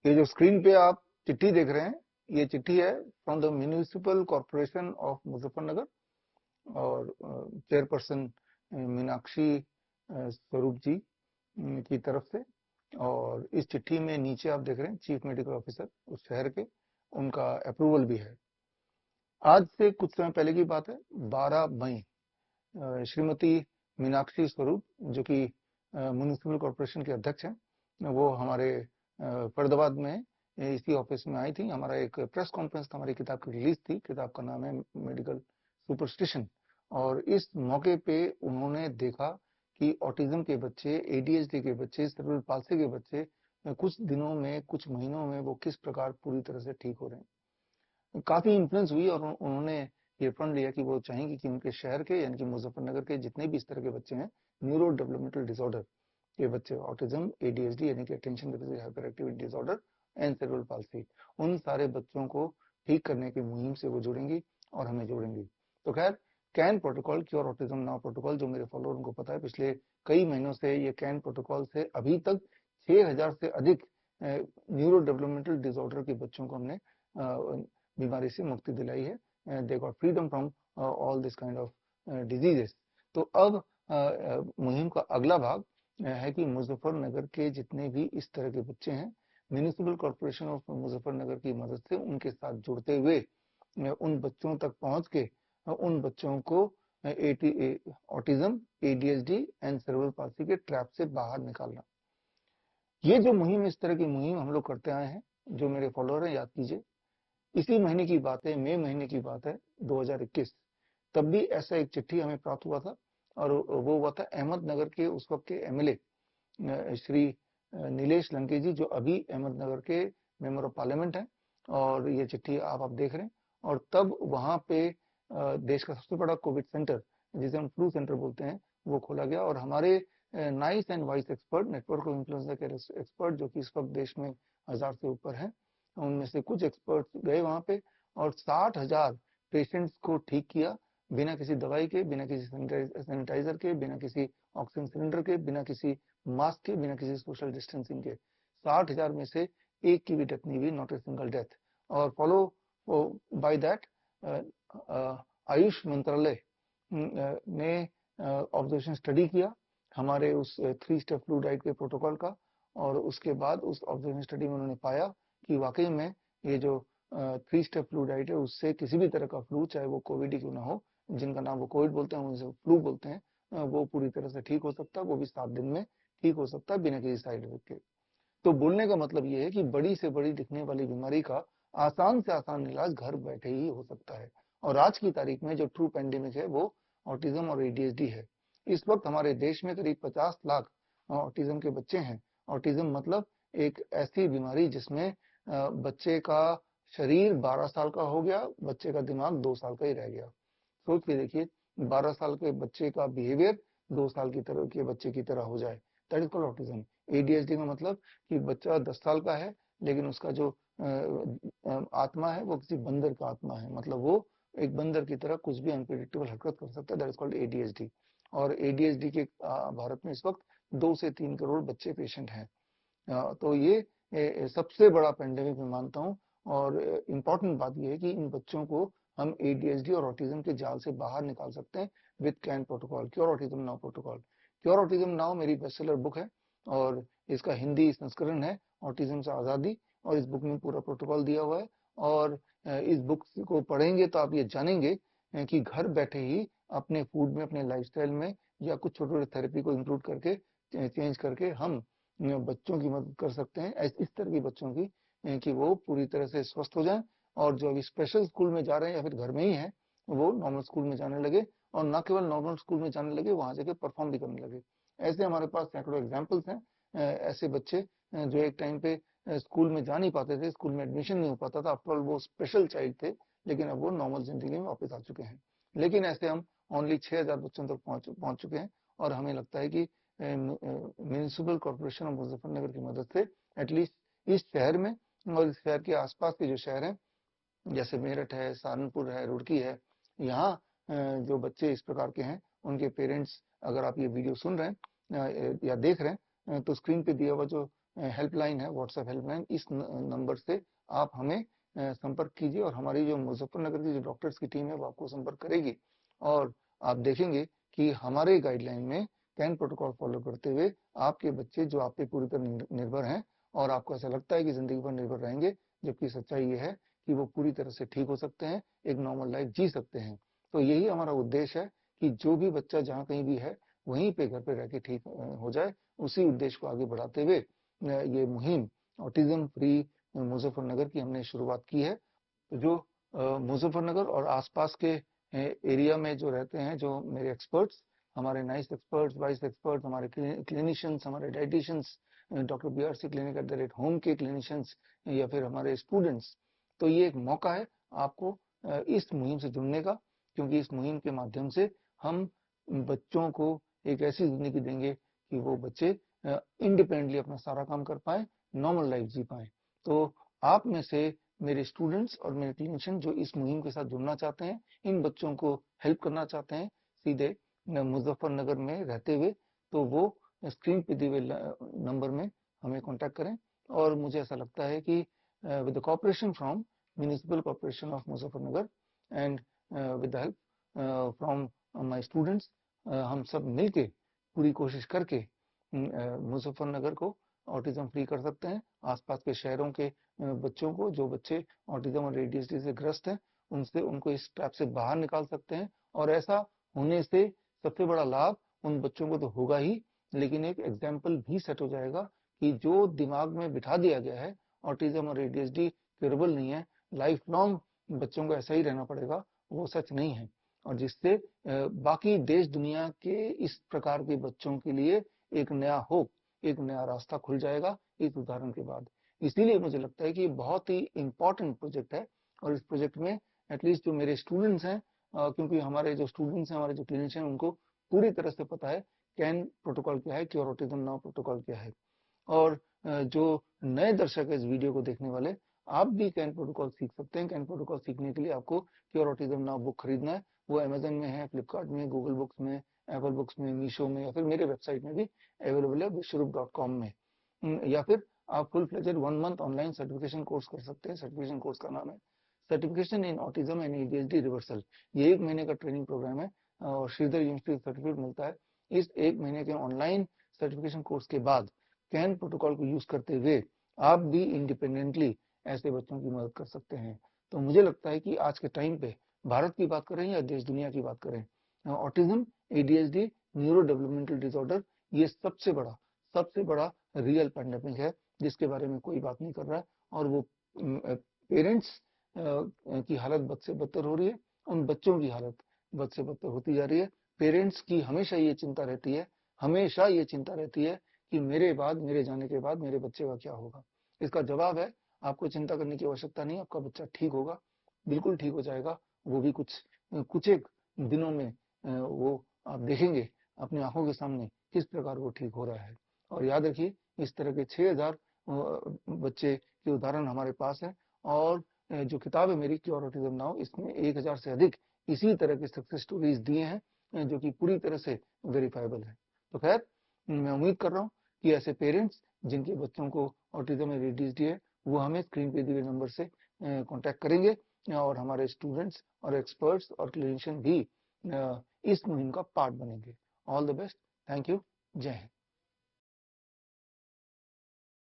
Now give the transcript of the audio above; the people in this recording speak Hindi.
ये जो स्क्रीन पे आप चिट्ठी देख रहे हैं, ये चिट्ठी है from the municipal corporation of Muzaffarnagar और चेयरपर्सन मीनाक्षी स्वरूप जी की तरफ से। और इस चिट्ठी में नीचे आप देख रहे हैं चीफ मेडिकल ऑफिसर उस शहर के, उनका अप्रूवल भी है। आज से कुछ समय पहले की बात है, 12 मई, श्रीमती मीनाक्षी स्वरूप जो कि म्यूनिसिपल कॉरपोरेशन के अध्यक्ष हैं, वो हमारे फरीदाबाद में इसी ऑफिस में आई थी। हमारा एक प्रेस कॉन्फ्रेंस था, हमारी किताब की रिलीज थी। किताब का नाम है मेडिकल सुपरस्टिशन। और इस मौके पे उन्होंने देखा कि ऑटिज्म के बच्चे, एडीएचडी के बच्चे, सेरेब्रल पाल्सी के बच्चे कुछ दिनों में, कुछ महीनों में वो किस प्रकार पूरी तरह से ठीक हो रहे हैं। काफी इन्फ्लुएंस हुई और उन्होंने ये प्रण लिया कि वो चाहेंगे कि उनके शहर के यानी कि मुजफ्फरनगर के जितने भी इस तरह के बच्चे हैं, न्यूरो डेवलपमेंटल डिसऑर्डर के बच्चे, ऑटिज्म, एडीएचडी यानी कि attention deficit hyper activity disorder and cerebral palsy, उन सारे बच्चों को ठीक करने की मुहिम से वो जुड़ेंगी और हमें जोड़ेंगी। तो खैर, can protocol, cure autism now protocol, जो मेरे फॉलोअर उनको पता है, पिछले कई महीनों से ये कैन प्रोटोकॉल से अभी तक 6000 से अधिक न्यूरो डेवलपमेंटल डिसऑर्डर के बच्चों को हमने बीमारी से मुक्ति दिलाई है। They got freedom from all this kind of diseases. तो अब मुहिम का अगला भाग है कि मुजफ्फरनगर के जितने भी इस तरह के बच्चे हैं, म्यूनिसिपल कॉरपोरेशन ऑफ मुजफ्फरनगर की मदद से उनके साथ जुड़ते हुए उन बच्चों तक पहुंच के उन बच्चों को autism, ADHD and cerebral palsy के ट्रैप से बाहर निकालना। ये जो मुहिम, इस तरह की मुहिम हम लोग करते आए हैं। जो मेरे फॉलोअर हैं, याद कीजिए, इसी महीने की बात है, मई महीने की बात है 2021, तब भी ऐसा एक चिट्ठी हमें प्राप्त हुआ था और वो हुआ था अहमदनगर के उस वक्त के एमएलए श्री नीलेश लंके जी, जो अभी अहमदनगर के मेंबर ऑफ पार्लियामेंट हैं। और ये चिट्ठी आप देख रहे हैं। और तब वहां पे देश का सबसे बड़ा कोविड सेंटर, जिसे हम फ्लू सेंटर बोलते हैं, वो खोला गया। और हमारे nice and vice expert, network of influenza के एक्सपर्ट, जो कि इस वक्त देश में 1000 से ऊपर हैं, उनमें से कुछ एक्सपर्ट्स गए वहां पे और 60,000 पेशेंट्स को ठीक किया, बिना किसी दवाई के, बिना किसी सैनिटाइजर के, बिना किसी ऑक्सीजन सिलेंडर के, बिना किसी मास्क के, बिना किसी सोशल डिस्टेंसिंग के। 60,000 में से एक की भी डेथ नहीं हुई, नॉट ए सिंगल डेथ। और फॉलो बाय दैट आयुष मंत्रालय ने ऑब्जर्वेशन स्टडी किया हमारे उस 3 स्टेप फ्लू डाइट के प्रोटोकॉल का। और उसके बाद उस ऑब्जर्वेशन स्टडी में उन्होंने पाया कि वाकई में ये जो 3 स्टेप फ्लू डाइट है, उससे किसी भी तरह का फ्लू, चाहे वो कोविड ही क्यों ना हो, जिनका नाम वो कोविड बोलते हैं, उनसे फ्लू बोलते हैं, वो पूरी तरह से ठीक हो सकता है, वो भी 7 दिन में ठीक हो सकता है, बिना किसी साइड इफेक्ट के। तो बोलने का मतलब ये है कि बड़ी से बड़ी दिखने वाली बीमारी का आसान से आसान इलाज घर बैठे ही हो सकता है। और आज की तारीख में जो ट्रू पेंडेमिक है, वो ऑटिज्म और एडीएचडी है। इस वक्त हमारे देश में करीब 50 लाख ऑटिज्म के बच्चे हैं। ऑटिज्म मतलब एक ऐसी बीमारी जिसमें बच्चे का शरीर 12 साल का हो गया, बच्चे का दिमाग 2 साल का ही रह गया। सोच के देखिए, 12 साल के बच्चे का बिहेवियर 2 साल की तरह के बच्चे की तरह हो जाए, that is called autism. ADHD का मतलब कि बच्चा 10 साल का है, लेकिन उसका जो आत्मा है वो किसी बंदर का आत्मा है, मतलब वो एक बंदर की तरह कुछ भी अनप्रेडिक्टेबल हरकत कर सकता है, दैट इज कॉल्ड एडीएचडी। और एडीएचडी के भारत में इस वक्त 2 से 3 करोड़ बच्चे पेशेंट हैं। तो ये सबसे बड़ा पेंडेमिक मैं मानता हूँ। और इम्पोर्टेंट बात यह है कि इन बच्चों को हम एडीएचडी और ऑटिज्म के जाल से बाहर निकाल सकते हैं with can protocol, cure autism now protocol. Cure autism now मेरी बेस्टसेलर बुक है और इसका हिंदी संस्करण है ऑटिज्म से आजादी। और इस बुक में पूरा प्रोटोकॉल दिया हुआ है। और इस बुक को पढ़ेंगे तो आप ये जानेंगे कि घर बैठे ही अपने फूड में, अपने लाइफस्टाइल में, या कुछ छोटे छोटे थेरेपी को इंक्लूड करके, चेंज करके हम बच्चों की मदद कर सकते हैं, इस तरह के बच्चों की, कि वो पूरी तरह से स्वस्थ हो जाएं। और जो अभी स्पेशल स्कूल में जा रहे हैं या फिर घर में ही हैं, वो नॉर्मल स्कूल में जाने लगे। और ना केवल नॉर्मल स्कूल में जाने लगे, वहां जाके परफॉर्म भी करने लगे। ऐसे हमारे पास सैकड़ों एग्जाम्पल्स हैं। ऐसे बच्चे जो एक टाइम पे स्कूल में जा नहीं पाते थे, स्कूल में एडमिशन नहीं हो पाता था, आफ्टर ऑल वो स्पेशल चाइल्ड थे, लेकिन अब वो नॉर्मल जिंदगी में वापस आ चुके हैं। लेकिन ऐसे हम ओनली 6000 बच्चों तक पहुंच चुके हैं। और हमें लगता है कि म्यूनिसिपल कॉर्पोरेशन ऑफ मुजफ्फरनगर की मदद से एटलीस्ट इस शहर में और इस शहर के आसपास के जो शहर हैं, जैसे मेरठ है, सहारनपुर है, रुड़की है, यहाँ जो बच्चे इस प्रकार के हैं, उनके पेरेंट्स, अगर आप ये वीडियो सुन रहे हैं या देख रहे हैं, तो स्क्रीन पे दिया हुआ जो हेल्पलाइन है, व्हाट्सएप हेल्पलाइन, इस नंबर से आप हमें संपर्क कीजिए और हमारी जो मुजफ्फरनगर की जो डॉक्टर्स की टीम है वो आपको संपर्क करेगी और आप देखेंगे कि हमारे गाइडलाइन में कैन प्रोटोकॉल फॉलो करते हुए आपके बच्चे जो आप पे पूरी तरह निर्भर हैं और आपको ऐसा लगता है कि जिंदगी पर निर्भर रहेंगे, जबकि सच्चाई ये है कि वो पूरी तरह से ठीक हो सकते हैं, एक नॉर्मल लाइफ जी सकते हैं। तो यही हमारा उद्देश्य है कि जो भी बच्चा जहाँ कहीं भी है वहीं पे घर पे रह के ठीक हो जाए। उसी उद्देश्य को आगे बढ़ाते हुए ये मुहिम ऑटिज्म फ्री मुजफ्फरनगर की हमने शुरुआत की है। तो जो मुजफ्फरनगर और आसपास के एरिया में जो रहते हैं, जो मेरे एक्सपर्ट्स, हमारे नाइस एक्सपर्ट्स, वाइस एक्सपर्ट्स, हमारे क्लिनिशियंस, हमारे dietitians, doctor BRC clinic @home के क्लिनिशियंस या फिर हमारे स्टूडेंट्स, तो ये एक मौका है आपको इस मुहिम से जुड़ने का, क्योंकि इस मुहिम के माध्यम से हम बच्चों को एक ऐसी जिंदगी देंगे कि वो बच्चे इंडिपेंडेंटली अपना सारा काम कर पाए, नॉर्मल लाइफ जी पाए। तो आप में से मेरे स्टूडेंट्स और मेरे क्लिनिशियन जो इस मुहिम के साथ जुड़ना चाहते हैं, इन बच्चों को हेल्प करना चाहते हैं सीधे मुजफ्फरनगर में रहते हुए, तो वो स्क्रीन पे दिए हुए नंबर में हमें कांटेक्ट करें। और मुझे ऐसा लगता है कि with the cooperation from municipal corporation of Muzaffarnagar and with the help from my students, हम सब मिलके पूरी कोशिश करके मुजफ्फरनगर को ऑटिज्म फ्री कर सकते हैं। आसपास के शहरों के बच्चों को, जो बच्चे ऑटिज्म और ADHD से ग्रस्त हैं, उनसे उनको इस ट्रैप से बाहर निकाल सकते हैं। और ऐसा होने से सबसे बड़ा लाभ उन बच्चों को तो होगा ही, लेकिन एक एग्जाम्पल भी सेट हो जाएगा कि जो दिमाग में बिठा दिया गया है ऑटिज्म और ADHD क्यूरेबल नहीं है, लाइफ लॉन्ग बच्चों को ऐसा ही रहना पड़ेगा, वो सच नहीं है। और जिससे बाकी देश दुनिया के इस प्रकार के बच्चों के लिए एक नया होप, एक नया रास्ता खुल जाएगा इस उदाहरण के बाद। इसीलिए मुझे लगता है कि ये बहुत ही इंपॉर्टेंट प्रोजेक्ट है और इस प्रोजेक्ट में एटलीस्ट जो मेरे स्टूडेंट्स हैं, क्योंकि हमारे जो स्टूडेंट्स हैं, हमारे जो क्लिनिशियन, उनको पूरी तरह से पता है कैन प्रोटोकॉल क्या है, क्योर ऑटिज्म नाउ प्रोटोकॉल क्या है। और जो नए दर्शक है इस वीडियो को देखने वाले, आप भी कैन प्रोटोकॉल सीख सकते हैं। कैन प्रोटोकॉल सीखने के लिए आपको क्योर ऑटिज्म नाउ बुक खरीदना है। वो अमेजन में है, फ्लिपकार्ट में, गूगल बुक्स में, एप्पल बुक्स में, मीशो में, या फिर मेरे वेबसाइट में भी अवेलेबल है विश्वरूप.com में। या फिर आप full fledged 1 month online certification course कर सकते हैं। सर्टिफिकेशन कोर्स का नाम है certification in autism and ADHD reversal. ये 1 महीने का ट्रेनिंग प्रोग्राम है और श्रीधर यूनिवर्सिटी सर्टिफिकेट मिलता है। इस 1 महीने के ऑनलाइन सर्टिफिकेशन कोर्स के बाद कैन प्रोटोकॉल को यूज करते हुए आप भी इंडिपेंडेंटली ऐसे बच्चों की मदद कर सकते हैं। तो मुझे लगता है कि आज के टाइम पे भारत की बात करें या देश दुनिया की बात करें, autism, ADHD, neuro developmental disorder, ये सबसे बड़ा रियल पैंडेमिक है जिसके बारे में कोई बात नहीं कर रहा है। और वो पेरेंट्स की हालत बद से बदतर हो रही है, उन बच्चों की हालत बद से बदतर होती जा रही है। पेरेंट्स की हमेशा ये चिंता रहती है, हमेशा ये चिंता रहती है कि मेरे बाद, मेरे जाने के बाद मेरे बच्चे का क्या होगा। इसका जवाब है, आपको चिंता करने की आवश्यकता नहीं, आपका बच्चा ठीक होगा, बिल्कुल ठीक हो जाएगा। वो भी कुछ एक दिनों में वो आप देखेंगे अपनी आंखों के सामने किस प्रकार वो ठीक हो रहा है। और याद रखिए, इस तरह के 6000 बच्चे के उदाहरण हमारे पास है। और जो किताब है मेरी क्योर ऑटिज्म नाउ, इसमें 1000 से अधिक इसी तरह की सक्सेस स्टोरीज दिए हैं जो कि पूरी तरह से वेरीफाइबल है। तो खैर, मैं उम्मीद कर रहा हूँ कि ऐसे पेरेंट्स जिनके बच्चों को ऑटिज्म या ADHD है, वो हमें स्क्रीन पे दिए गए नंबर से कांटेक्ट करेंगे और हमारे स्टूडेंट्स और एक्सपर्ट्स और क्लिनिशियन भी इस मुहिम का पार्ट बनेंगे। All the best, thank you, जय हिंद।